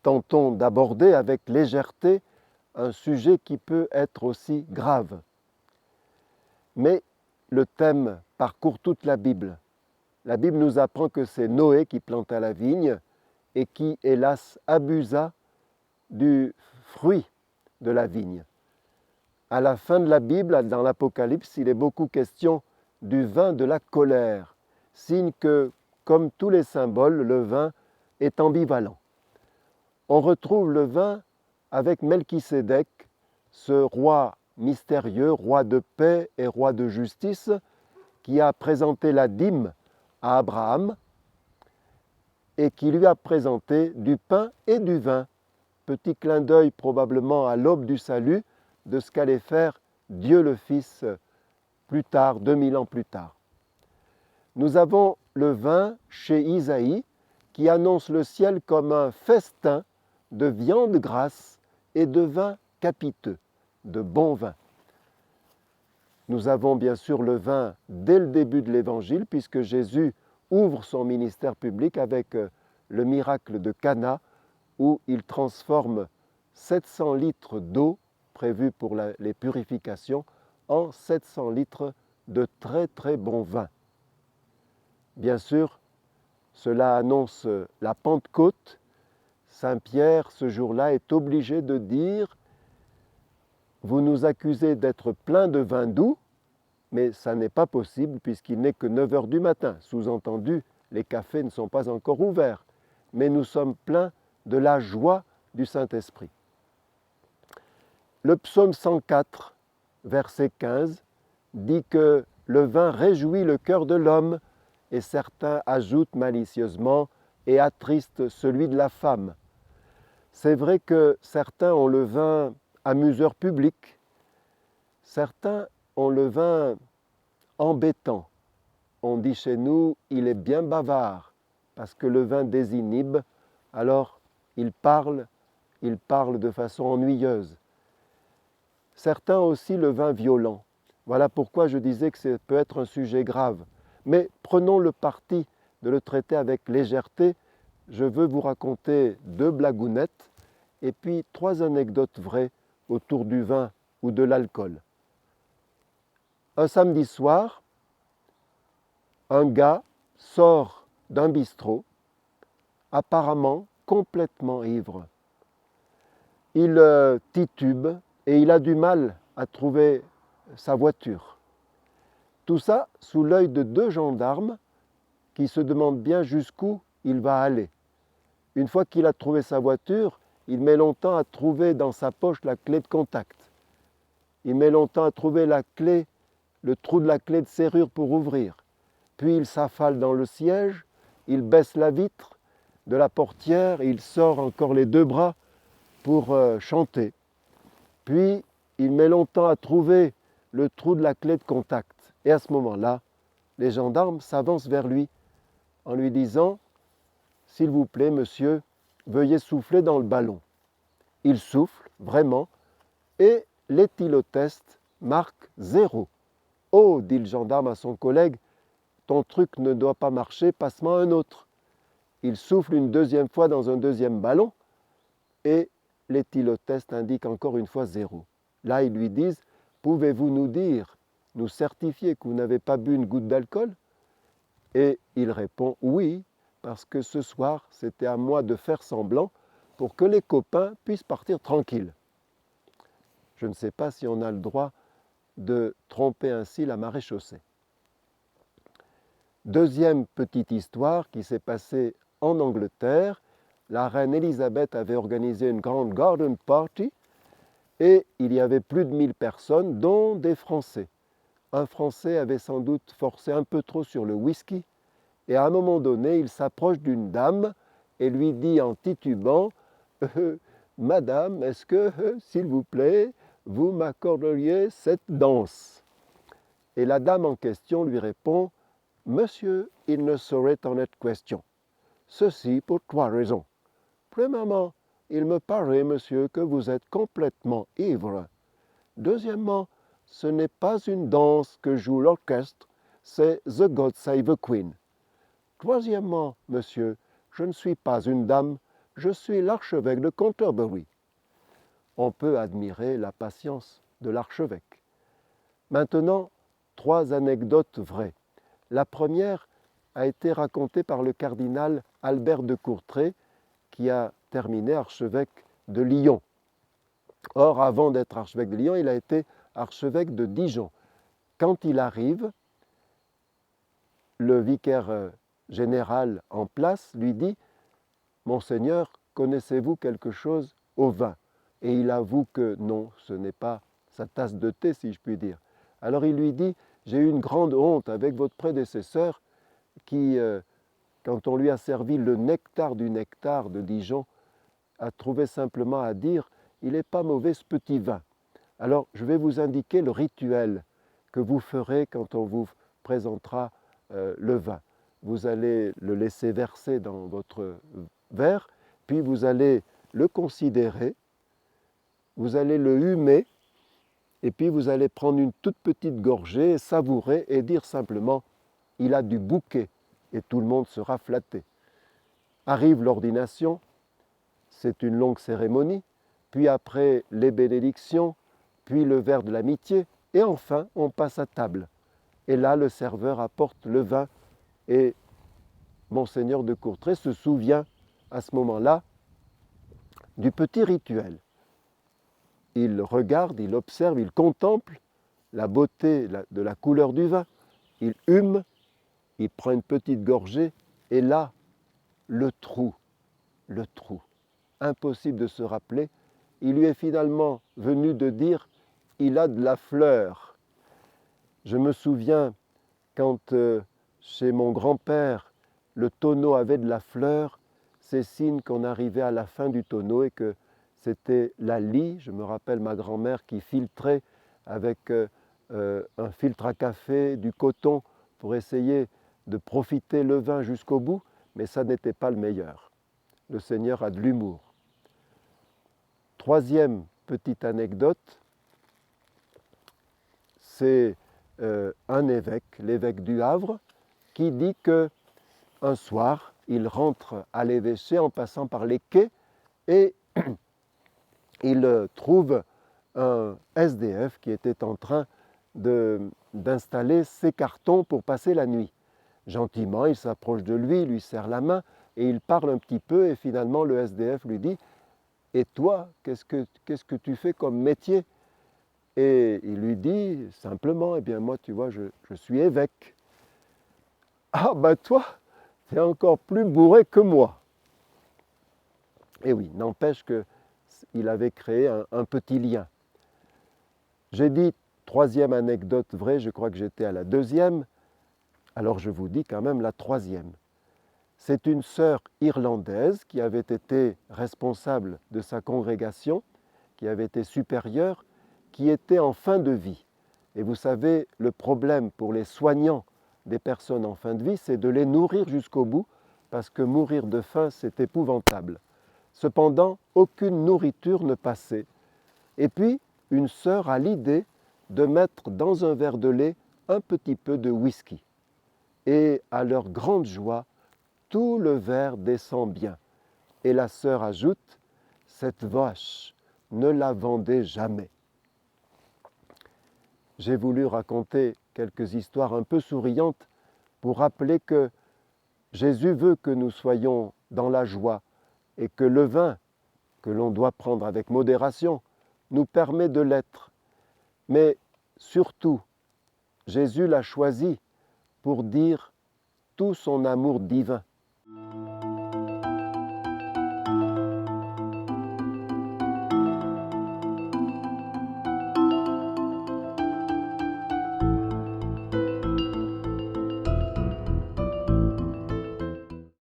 tentons d'aborder avec légèreté un sujet qui peut être aussi grave. Mais le thème parcourt toute la Bible. La Bible nous apprend que c'est Noé qui planta la vigne et qui, hélas, abusa du fruit de la vigne. À la fin de la Bible, dans l'Apocalypse, il est beaucoup question du vin de la colère, signe que, comme tous les symboles, le vin est ambivalent. On retrouve le vin avec Melchisédek, ce roi mystérieux, roi de paix et roi de justice, qui a présenté la dîme à Abraham et qui lui a présenté du pain et du vin. Petit clin d'œil probablement à l'aube du salut de ce qu'allait faire Dieu le Fils plus tard, 2000 ans plus tard. Nous avons le vin chez Isaïe qui annonce le ciel comme un festin de viande grasse et de vin capiteux, de bon vin. Nous avons bien sûr le vin dès le début de l'Évangile, puisque Jésus ouvre son ministère public avec le miracle de Cana, où il transforme 700 litres d'eau prévue pour les purifications en 700 litres de très très bon vin. Bien sûr, cela annonce la Pentecôte. Saint Pierre, ce jour-là, est obligé de dire « Vous nous accusez d'être pleins de vin doux, mais ça n'est pas possible puisqu'il n'est que 9 heures du matin. » Sous-entendu, les cafés ne sont pas encore ouverts, mais nous sommes pleins de la joie du Saint-Esprit. Le psaume 104, verset 15, dit que le vin réjouit le cœur de l'homme, et certains ajoutent malicieusement et attriste celui de la femme. C'est vrai que certains ont le vin amuseur public, certains ont le vin embêtant. On dit chez nous, il est bien bavard, parce que le vin désinhibe, alors il parle de façon ennuyeuse. Certains ont aussi le vin violent. Voilà pourquoi je disais que ça peut être un sujet grave. Mais prenons le parti de le traiter avec légèreté. Je veux vous raconter 2 blagounettes et puis 3 anecdotes vraies autour du vin ou de l'alcool. Un samedi soir, un gars sort d'un bistrot, apparemment complètement ivre. Il titube et il a du mal à trouver sa voiture. Tout ça sous l'œil de 2 gendarmes qui se demandent bien jusqu'où il va aller. Une fois qu'il a trouvé sa voiture, il met longtemps à trouver dans sa poche la clé de contact. Il met longtemps à trouver la clé, le trou de la clé de serrure pour ouvrir. Puis il s'affale dans le siège, il baisse la vitre de la portière, il sort encore les 2 bras pour chanter. Puis il met longtemps à trouver le trou de la clé de contact. Et à ce moment-là, les gendarmes s'avancent vers lui en lui disant « S'il vous plaît, monsieur, veuillez souffler dans le ballon. » Il souffle, vraiment, et l'éthylotest marque 0. « Oh, dit le gendarme à son collègue, ton truc ne doit pas marcher, passe-moi un autre. » Il souffle une 2e fois dans un 2e ballon et l'éthylotest indique encore une fois 0. Là, ils lui disent « Pouvez-vous nous certifier que vous n'avez pas bu une goutte d'alcool ?» Et il répond « Oui, parce que ce soir, c'était à moi de faire semblant pour que les copains puissent partir tranquilles. » Je ne sais pas si on a le droit de tromper ainsi la maréchaussée. 2e petite histoire qui s'est passée en Angleterre. La reine Élisabeth avait organisé une grande garden party et il y avait plus de 1000 personnes, dont des Français. Un Français avait sans doute forcé un peu trop sur le whisky et à un moment donné, il s'approche d'une dame et lui dit en titubant « Madame, est-ce que, s'il vous plaît, vous m'accorderiez cette danse ?» Et la dame en question lui répond « Monsieur, il ne saurait en être question. Ceci pour 3 raisons. Premièrement, il me paraît, monsieur, que vous êtes complètement ivre. Deuxièmement, ce n'est pas une danse que joue l'orchestre, c'est The God Save the Queen. Troisièmement, monsieur, je ne suis pas une dame, je suis l'archevêque de Canterbury. On peut admirer la patience de l'archevêque. Maintenant, 3 anecdotes vraies. La première a été racontée par le cardinal Albert de Courtrai, qui a terminé archevêque de Lyon. Or, avant d'être archevêque de Lyon, il a été archevêque de Dijon. Quand il arrive, le vicaire général en place lui dit « Monseigneur, connaissez-vous quelque chose au vin ?» Et il avoue que non, ce n'est pas sa tasse de thé, si je puis dire. Alors il lui dit « J'ai eu une grande honte avec votre prédécesseur qui, quand on lui a servi le nectar du nectar de Dijon, a trouvé simplement à dire « Il n'est pas mauvais ce petit vin ». Alors je vais vous indiquer le rituel que vous ferez quand on vous présentera le vin. Vous allez le laisser verser dans votre verre, puis vous allez le considérer, vous allez le humer, et puis vous allez prendre une toute petite gorgée, savourer et dire simplement « il a du bouquet » et tout le monde sera flatté. Arrive l'ordination, c'est une longue cérémonie, puis après les bénédictions, puis le verre de l'amitié, et enfin on passe à table. Et là le serveur apporte le vin et Monseigneur de Courtrai se souvient à ce moment-là du petit rituel. Il regarde, il observe, il contemple la beauté de la couleur du vin, il hume, il prend une petite gorgée et là, le trou, impossible de se rappeler, il lui est finalement venu de dire « il a de la fleur ». Je me souviens quand chez mon grand-père, le tonneau avait de la fleur, c'est signe qu'on arrivait à la fin du tonneau et que c'était la lie. Je me rappelle ma grand-mère qui filtrait avec un filtre à café, du coton, pour essayer de profiter le vin jusqu'au bout, mais ça n'était pas le meilleur. Le Seigneur a de l'humour. Troisième petite anecdote, c'est un évêque, l'évêque du Havre, qui dit qu'un soir, il rentre à l'évêché en passant par les quais et il trouve un SDF qui était en train d'installer ses cartons pour passer la nuit. Gentiment, il s'approche de lui, lui serre la main et il parle un petit peu et finalement le SDF lui dit « Et toi, qu'est-ce que tu fais comme métier ?» Et il lui dit simplement « Eh bien moi, tu vois, je suis évêque. »« Ah ben toi, tu es encore plus bourré que moi. » Et oui, n'empêche qu'il avait créé un petit lien. J'ai dit troisième anecdote vraie, je crois que j'étais à la deuxième, alors je vous dis quand même la troisième. C'est une sœur irlandaise qui avait été responsable de sa congrégation, qui avait été supérieure, qui était en fin de vie. Et vous savez, le problème pour les soignants des personnes en fin de vie, c'est de les nourrir jusqu'au bout, parce que mourir de faim, c'est épouvantable. Cependant, aucune nourriture ne passait. Et puis, une sœur a l'idée de mettre dans un verre de lait un petit peu de whisky. Et à leur grande joie, tout le verre descend bien. Et la sœur ajoute, cette vache ne la vendait jamais. J'ai voulu raconter quelques histoires un peu souriantes pour rappeler que Jésus veut que nous soyons dans la joie et que le vin, que l'on doit prendre avec modération, nous permet de l'être. Mais surtout, Jésus l'a choisi pour dire tout son amour divin.